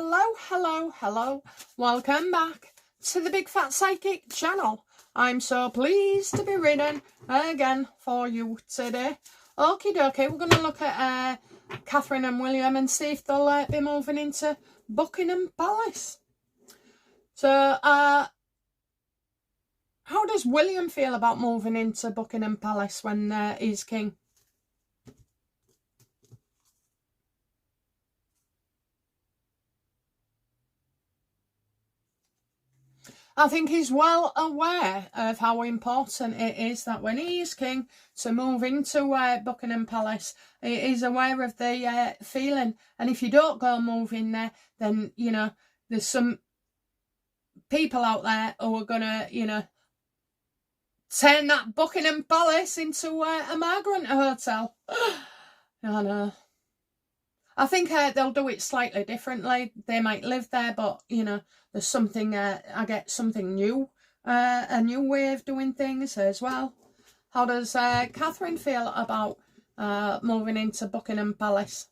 Hello. Welcome back to the Big Fat Psychic channel. I'm so pleased to be reading again for you today. Okie dokie, we're going to look at Katherine and William and see if they'll be moving into Buckingham Palace. So, how does William feel about moving into Buckingham Palace when he's king? I think he's well aware of how important it is that when he is king to move into Buckingham Palace. He's aware of the feeling, and if you don't go move in there, then, you know, there's some people out there who are going to, you know, turn that Buckingham Palace into a migrant hotel. I know. I think they'll do it slightly differently. They might live there, but, you know, there's something, I get something new, a new way of doing things as well. How does Katherine feel about moving into Buckingham Palace?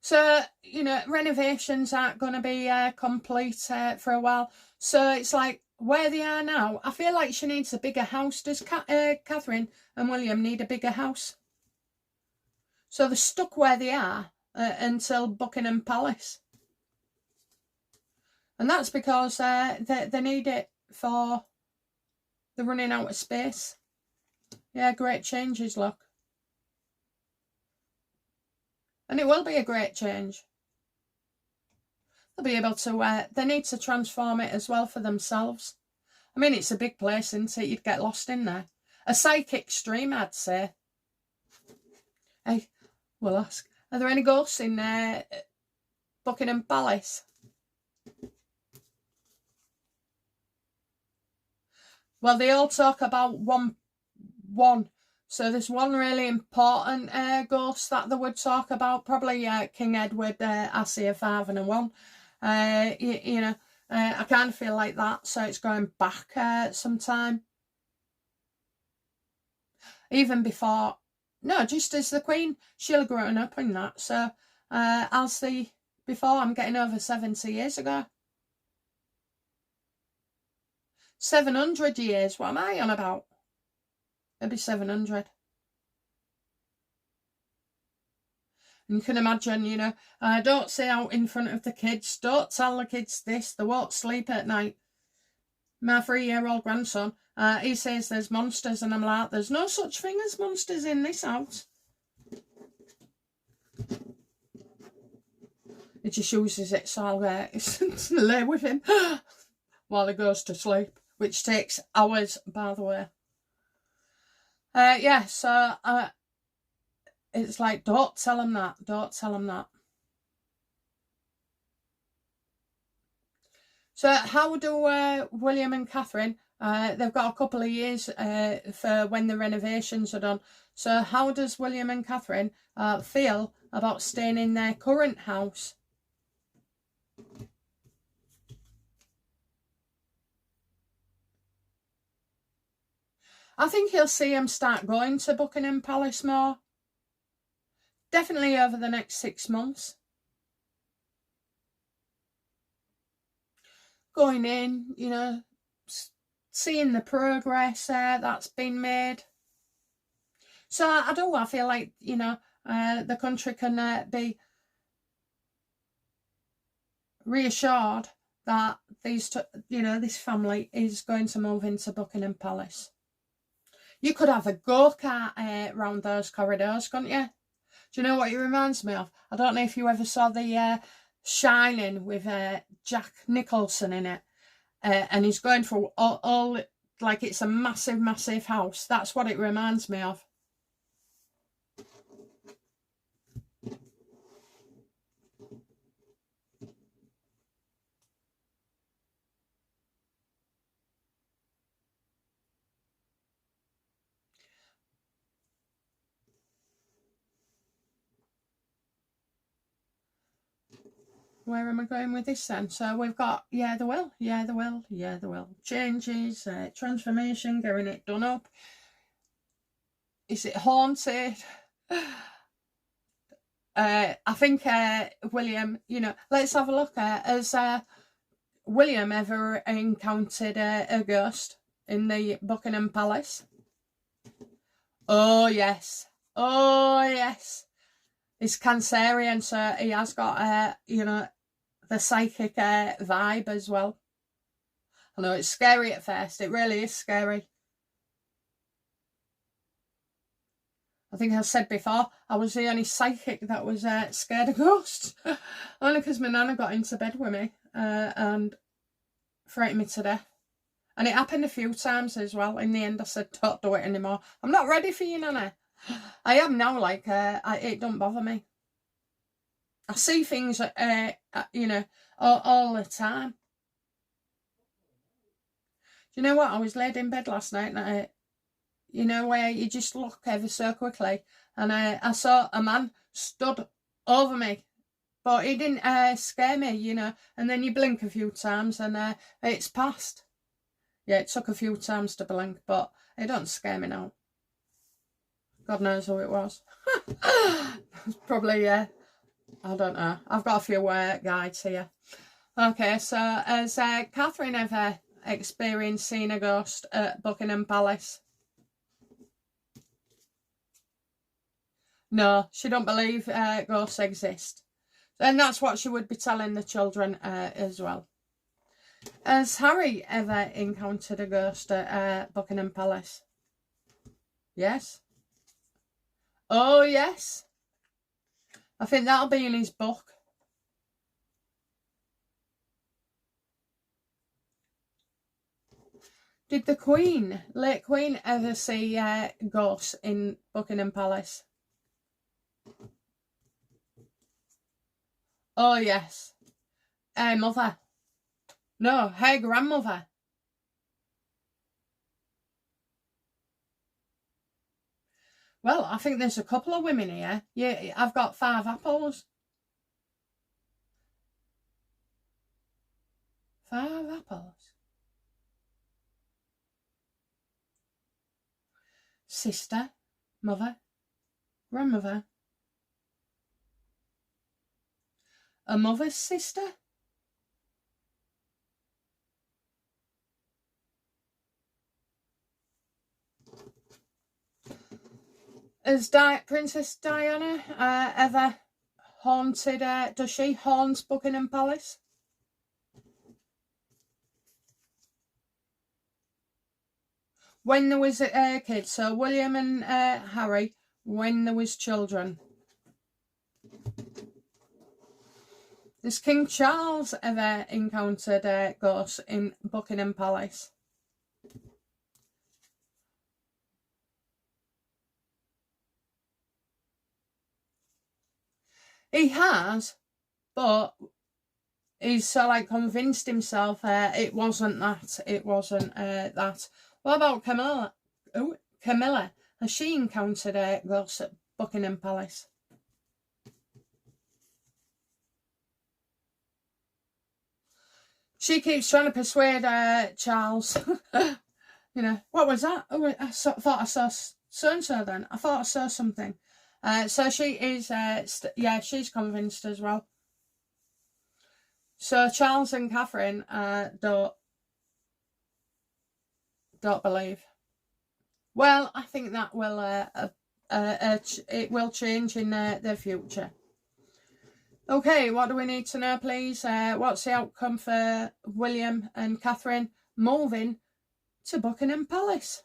So, you know, renovations aren't going to be complete for a while. So it's like where they are now, I feel like she needs a bigger house. Does Katherine and William need a bigger house? So they're stuck where they are until Buckingham Palace. And that's because they need it for the running out of space. Yeah, great changes, look. And it will be a great change. They'll be able to, they need to transform it as well for themselves. I mean, it's a big place, isn't it? You'd get lost in there. A psychic stream, I'd say. Hey, we'll ask. Are there any ghosts in Buckingham Palace? Well, they all talk about one. So there's one really important ghost that they would talk about. Probably King Edward, I see a 5 and a 1. You know, I kind of feel like that. So it's going back some time. Even before, no, just as the Queen, she'll have grown up in that. So I'll see before, I'm getting over 70 years ago. 700 years, what am I on about? Maybe 700. And you can imagine, you know, don't say out in front of the kids. Don't tell the kids this. They won't sleep at night. My 3-year-old grandson, he says there's monsters, and I'm like, there's no such thing as monsters in this house. He just uses it, so I'll lay with him while he goes to sleep, which takes hours, by the way. Yeah, so it's like, don't tell him that. Don't tell him that. So how do William and Katherine, they've got a couple of years for when the renovations are done. So how does William and Katherine feel about staying in their current house? I think you'll see him start going to Buckingham Palace more. Definitely over the next 6 months. Going in, you know, seeing the progress that's been made. So I feel like, you know, the country can be reassured that this family is going to move into Buckingham Palace. You could have a go-kart round those corridors, couldn't you? Do you know what it reminds me of? I don't know if you ever saw the Shining with Jack Nicholson in it. And he's going through all, like it's a massive, massive house. That's what it reminds me of. where am I going with this then? So we've got, yeah, the will. Changes, transformation, getting it done up. Is it haunted? I think William, let's have a look. Has William ever encountered a ghost in the Buckingham Palace? Oh, yes. He's Cancerian, so he has got, the psychic vibe as well. I know it's scary at first. It really is scary. I think I said before, I was the only psychic that was scared of ghosts. Only because my nana got into bed with me and frightened me to death. And it happened a few times as well. In the end, I said, don't do it anymore. I'm not ready for you, nana. I am now, like, it don't bother me. I see things, all the time. Do you know what? I was laid in bed last night and where you just look ever so quickly, and I saw a man stood over me, but he didn't scare me, and then you blink a few times and it's passed. Yeah, it took a few times to blink, but it don't scare me now. God knows who it was. Probably, I don't know. I've got a few guides here. Okay, so has Katherine ever experienced seeing a ghost at Buckingham Palace? No, she don't believe ghosts exist. And that's what she would be telling the children as well. Has Harry ever encountered a ghost at Buckingham Palace? Yes. Oh, yes. I think that'll be in his book. Did the Queen, late Queen, ever see ghosts in Buckingham Palace? Oh, yes. Her mother. No, her grandmother. Well, I think there's a couple of women here. Yeah, I've got 5 apples. 5 apples. Sister, mother, grandmother. A mother's sister? Has Princess Diana ever haunted, does she haunt Buckingham Palace? When there was kids, so William and Harry, when there was children. Has King Charles ever encountered ghosts in Buckingham Palace? He has, but he's so convinced himself it wasn't that. It wasn't that. What about Camilla? Oh, Camilla. Has she encountered ghosts at Buckingham Palace? She keeps trying to persuade Charles. What was that? Oh, thought I saw so-and-so then. I thought I saw something. So she is, she's convinced as well. So Charles and Katherine don't believe. Well, I think that will it will change in the future. Okay, what do we need to know, please? What's the outcome for William and Katherine moving to Buckingham Palace?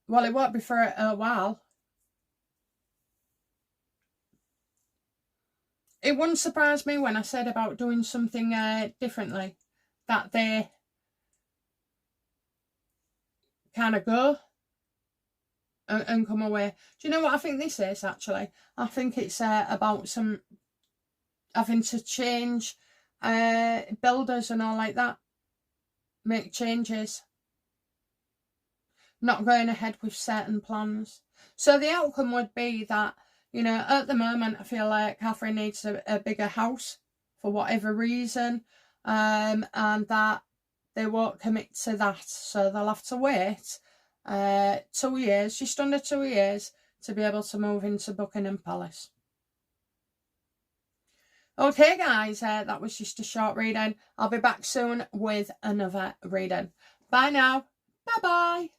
Well, it won't be for a while. It wouldn't surprise me when I said about doing something differently, that they kind of go and come away. Do you know what I think this is, actually? I think it's about some having to change builders and all like that. Make changes. Not going ahead with certain plans. So the outcome would be that, you know, at the moment, I feel like Katherine needs a bigger house for whatever reason, and that they won't commit to that. So they'll have to wait 2 years, just under 2 years, to be able to move into Buckingham Palace. Okay, guys, that was just a short reading. I'll be back soon with another reading. Bye now. Bye-bye.